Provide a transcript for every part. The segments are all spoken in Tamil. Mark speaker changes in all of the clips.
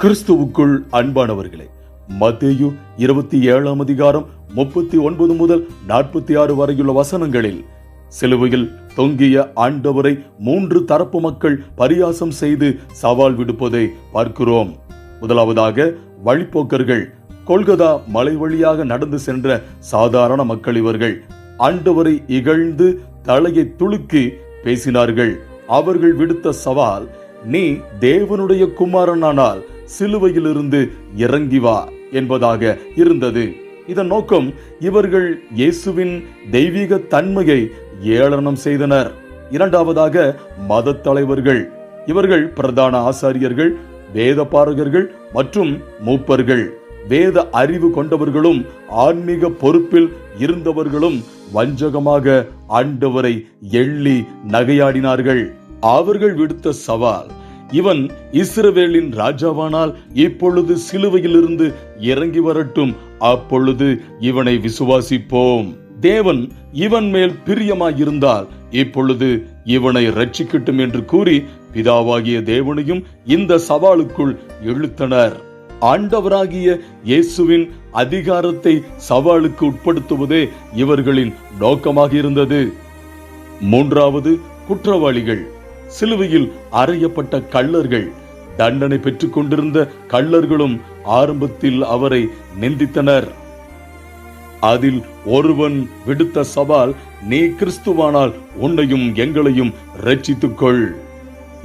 Speaker 1: கிறிஸ்துவுக்குள் அன்பானவர்களே, மத்தேயு 27 அதிகாரம் 39 முதல் 46 வரையுள்ள வசனங்களில் சிலுவையில் தொங்கிய ஆண்டவரை 3 தரப்பு மக்கள் பரியாசம் செய்து சவால் விடுப்பதை பார்க்கிறோம். முதலாவதாக வழிப்போக்கர்கள், கொல்கதா மலை வழியாக நடந்து சென்ற சாதாரண மக்கள். இவர்கள் ஆண்டவரை இகழ்ந்து தலையை துலுக்கி பேசினார்கள். அவர்கள் விடுத்த சவால், நீ தேவனுடைய குமாரனானால் சிலுவையிலிருந்து இறங்கி வா என்பதாக இருந்தது. இதன் நோக்கம் இவர்கள் இயேசுவின் தெய்வீக தன்மையை ஏளனம் செய்தனர். இரண்டாவதாக மத தலைவர்கள், இவர்கள் பிரதான ஆசாரியர்கள், வேத பாரகர்கள் மற்றும் மூப்பர்கள். வேத அறிவு கொண்டவர்களும் ஆன்மீக பொறுப்பில் இருந்தவர்களும் வஞ்சகமாக ஆண்டவரை எள்ளி நகையாடினார்கள். அவர்கள் விடுத்த சவால், இவன் இஸ்ரவேலின் ராஜாவானால் இப்பொழுது சிலுவையிலிருந்து இறங்கி வரட்டும், அப்பொழுது இவனை விசுவாசிப்போம். தேவன் இவன் மேல் பிரியமாயிருந்தால் இப்பொழுது இவனை ரட்சிக்கட்டும் என்று கூறி பிதாவாகிய தேவனையும் இந்த சவாலுக்குள் இழுத்தனர். ஆண்டவராகிய இயேசுவின் அதிகாரத்தை சவாலுக்கு உட்படுத்துவதே இவர்களின் நோக்கமாக இருந்தது. மூன்றாவது, குற்றவாளிகள், சிலுவையில் அறையப்பட்ட கள்ளர்கள். தண்டனை பெற்றுக் கொண்டிருந்த கள்ளர்களும் ஆரம்பத்தில் அவரை நிந்தித்தனர். அதில் ஒருவன் விடுத்த சவால், நீ கிறிஸ்துவானால் உன்னையும் எங்களையும் ரட்சித்துக்கொள்.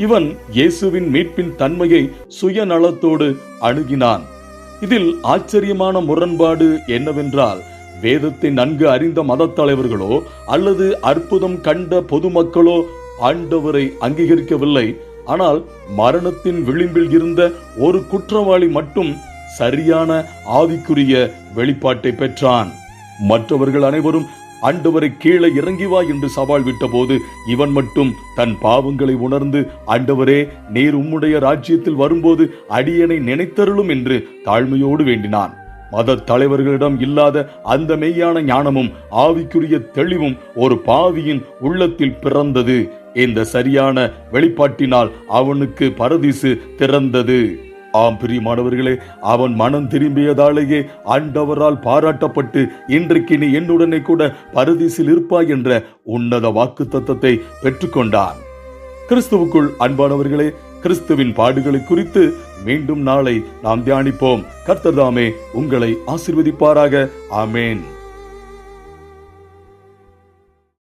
Speaker 1: இவன் இயேசுவின் மீட்பின் தன்மையை சுயநலத்தோடு அணுகினான். இதில் ஆச்சரியமான முரண்பாடு என்னவென்றால், வேதத்தை நன்கு அறிந்த மத தலைவர்களோ அல்லது அற்புதம் கண்ட பொதுமக்களோ ஆண்டவரை அங்கீகரிக்கவில்லை. ஆனால் மரணத்தின் விளிம்பில் இருந்த ஒரு குற்றவாளி மட்டும் சரியான ஆவிக்குரிய வெளிப்பாட்டை பெற்றான். மற்றவர்கள் அனைவரும் ஆண்டவரை கீழே இறங்கி வா என்று சவால் விட்ட போது, இவன் மட்டும் தன் பாவங்களை உணர்ந்து, ஆண்டவரே, நீர் உம்முடைய ராஜ்யத்தில் வரும்போது அடியனை நினைத்தருளும் என்று தாழ்மையோடு வேண்டினான். மத தலைவர்களிடம் இல்லாத அந்த மெய்யான ஞானமும் ஆவிக்குரிய தெளிவும் ஒரு பாவியின் உள்ளத்தில் பிறந்தது. இந்த சரியான வெளிப்பாட்டினால் அவனுக்கு பரதீசு திறந்தது. ஆம் பிரியமானவர்களே, அவன் மனம் திரும்பியதாலேயே ஆண்டவரால் பாராட்டப்பட்டு இன்றைக்கு நீ என்னுடனே கூட பரதீசில் இருப்பாய் என்ற உன்னத வாக்கு தத்தத்தை பெற்றுக்கொண்டான். கிறிஸ்துவுக்குள் அன்பானவர்களே, கிறிஸ்துவின் பாடுகளை குறித்து மீண்டும் நாளை நாம் தியானிப்போம். கர்த்தர் தாமே உங்களை ஆசீர்வதிப்பாராக. ஆமேன்.